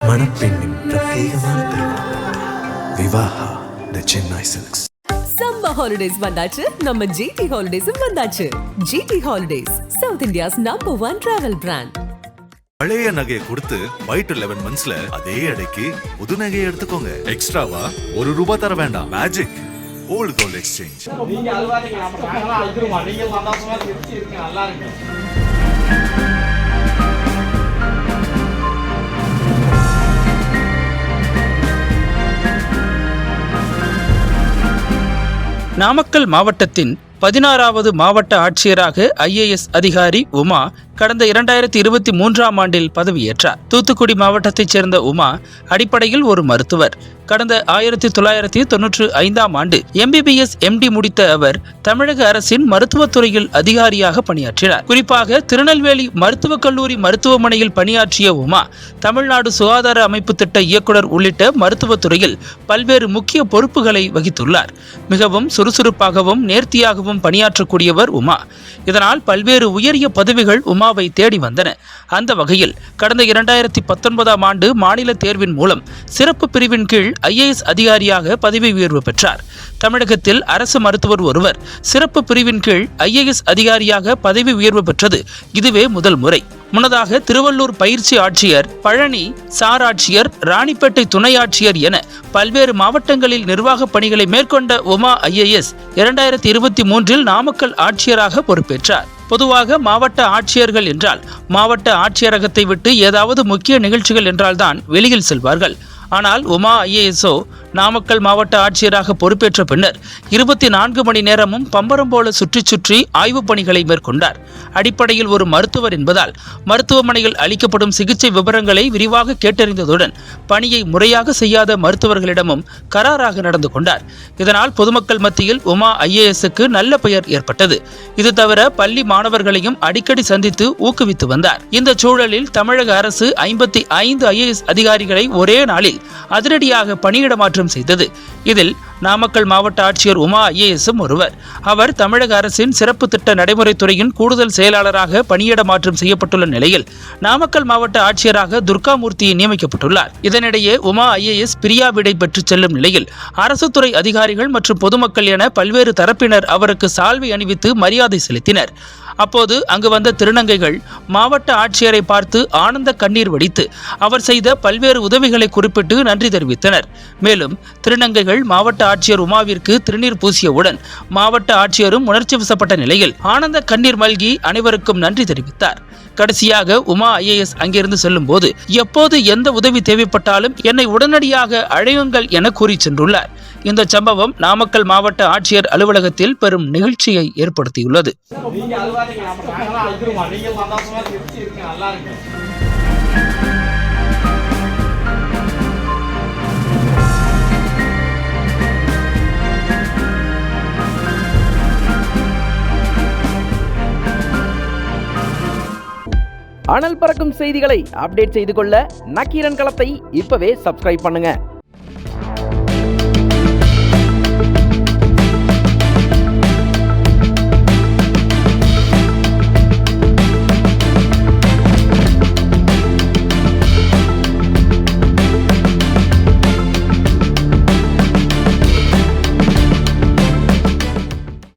மணப்பெண்ணின் பிரத்யேகமான திருமணம் Vivaha the Chennai silks. Summer holidays வந்தாச்சு, நம்ம ஜிடி ஹாலிடேஸும் வந்தாச்சு. GT holidays, south India's number 1 travel brand. பழைய நகையை கொடுத்து வைட் 11 மந்த்ஸ்ல அதே அடைக்கு புது நகையை எடுத்துக்கோங்க. எக்ஸ்ட்ராவா ₹1 தர வேண்டாம். Magic old gold exchange. Namakkal மாவட்டத்தின் 16வது மாவட்ட ஆட்சியராக IAS அதிகாரி உமா கடந்த 2023ஆம் ஆண்டில் பதவியேற்றார். தூத்துக்குடி மாவட்டத்தைச் சேர்ந்த உமா அடிப்படையில் ஒரு மருத்துவர். கடந்த 1995ஆம் ஆண்டு MBBS MD முடித்த அவர் தமிழக அரசின் மருத்துவத்துறையில் அதிகாரியாக பணியாற்றினார். குறிப்பாக திருநெல்வேலி மருத்துவக் கல்லூரி மருத்துவமனையில் பணியாற்றிய உமா தமிழ்நாடு சுகாதார அமைப்பு திட்ட இயக்குனர் உள்ளிட்ட மருத்துவத்துறையில் பல்வேறு முக்கிய பொறுப்புகளை வகித்துள்ளார். மிகவும் சுறுசுறுப்பாகவும் நேர்த்தியாகவும் பணியாற்றக்கூடியவர் உமா. இதனால் பல்வேறு உயரிய பதவிகள் உமாவை தேடி வந்தன. அந்த வகையில் கடந்த 2019ஆம் ஆண்டு மாநில தேர்வின் மூலம் சிறப்பு பிரிவின் கீழ் IAS அதிகாரியாக பதவி உயர்வு பெற்றார். தமிழகத்தில் அரசு மருத்துவர் ஒருவர் சிறப்பு பிரிவின் கீழ் IAS அதிகாரியாக பதவி உயர்வு பெற்றது இதுவே முதல் முறை. முன்னதாக திருவள்ளூர் பயிற்சி ஆட்சியர், பழனி சார் ஆட்சியர், ராணிப்பேட்டை துணை ஆட்சியர் என பல்வேறு மாவட்டங்களில் நிர்வாக பணிகளை மேற்கொண்ட உமா IAS 2023இல் நாமக்கல் ஆட்சியராக பொறுப்பேற்றார். பொதுவாக மாவட்ட ஆட்சியர்கள் என்றால் மாவட்ட ஆட்சியரகத்தை விட்டு ஏதாவது முக்கிய நிகழ்ச்சிகள் என்றால்தான் வெளியில் செல்வார்கள். ஆனால் உமா IASஓ நாமக்கல் மாவட்ட ஆட்சியராக பொறுப்பேற்ற பின்னர் 24 மணி நேரமும் பம்பரம் போல சுற்றி சுற்றி ஆய்வுப் பணிகளை மேற்கொண்டார். அடிப்படையில் ஒரு மருத்துவர் என்பதால் மருத்துவமனையில் அளிக்கப்படும் சிகிச்சை விவரங்களை விரிவாக கேட்டறிந்ததுடன் பணியை முறையாக செய்யாத மருத்துவர்களிடமும் கராராக நடந்து கொண்டார். இதனால் பொதுமக்கள் மத்தியில் உமா IASக்கு நல்ல பெயர் ஏற்பட்டது. இது தவிர பள்ளி மாணவர்களையும் அடிக்கடி சந்தித்து ஊக்குவித்து வந்தார். இந்த சூழலில் தமிழக அரசு 55 IAS அதிகாரிகளை ஒரே நாளில் அதிரடியாக பணியிட மாற்றம் செய்தது. இதில் நாமக்கல் மாவட்ட ஆட்சியர் உமா IASம் ஒருவர். அவர் தமிழக அரசின் சிறப்பு திட்ட நடைமுறைத்துறையின் கூடுதல் செயலாளராக பணியிட மாற்றம் செய்யப்பட்டுள்ள நிலையில் நாமக்கல் மாவட்ட ஆட்சியராக துர்காமூர்த்தி நியமிக்கப்பட்டுள்ளார். இதனிடையே உமா IAS பிரியா விடை பெற்று செல்லும் நிலையில் அரசு துறை அதிகாரிகள் மற்றும் பொதுமக்கள் என பல்வேறு தரப்பினர் அவருக்கு சால்வை அணிவித்து மரியாதை செலுத்தினர். அப்போது அங்கு வந்த திருநங்கைகள் மாவட்ட ஆட்சியரை பார்த்து ஆனந்த கண்ணீர் வடித்து அவர் செய்த பல்வேறு உதவிகளை குறிப்பிட்டு நன்றி தெரிவித்தனர். மேலும் திருநங்கைகள் மாவட்ட ஆட்சியர் உமாவிற்கு திருநீர் பூசியவுடன் மாவட்ட ஆட்சியரும் உணர்ச்சி வசப்பட்ட நிலையில் ஆனந்த கண்ணீர் மல்கி அனைவருக்கும் நன்றி தெரிவித்தார். கடைசியாக உமா IAS அங்கிருந்து செல்லும் போது எப்போது எந்த உதவி தேவைப்பட்டாலும் என்னை உடனடியாக அழையுங்கள் என கூறி சென்றுள்ளார். இந்த சம்பவம் நாமக்கல் மாவட்ட ஆட்சியர் அலுவலகத்தில் பெரும் நிகழ்ச்சியை ஏற்படுத்தியுள்ளது. அனல் பறக்கும் செய்திகளை அப்டேட் செய்து கொள்ள நக்கீரன் களத்தை இப்பவே சப்ஸ்கிரைப் பண்ணுங்க.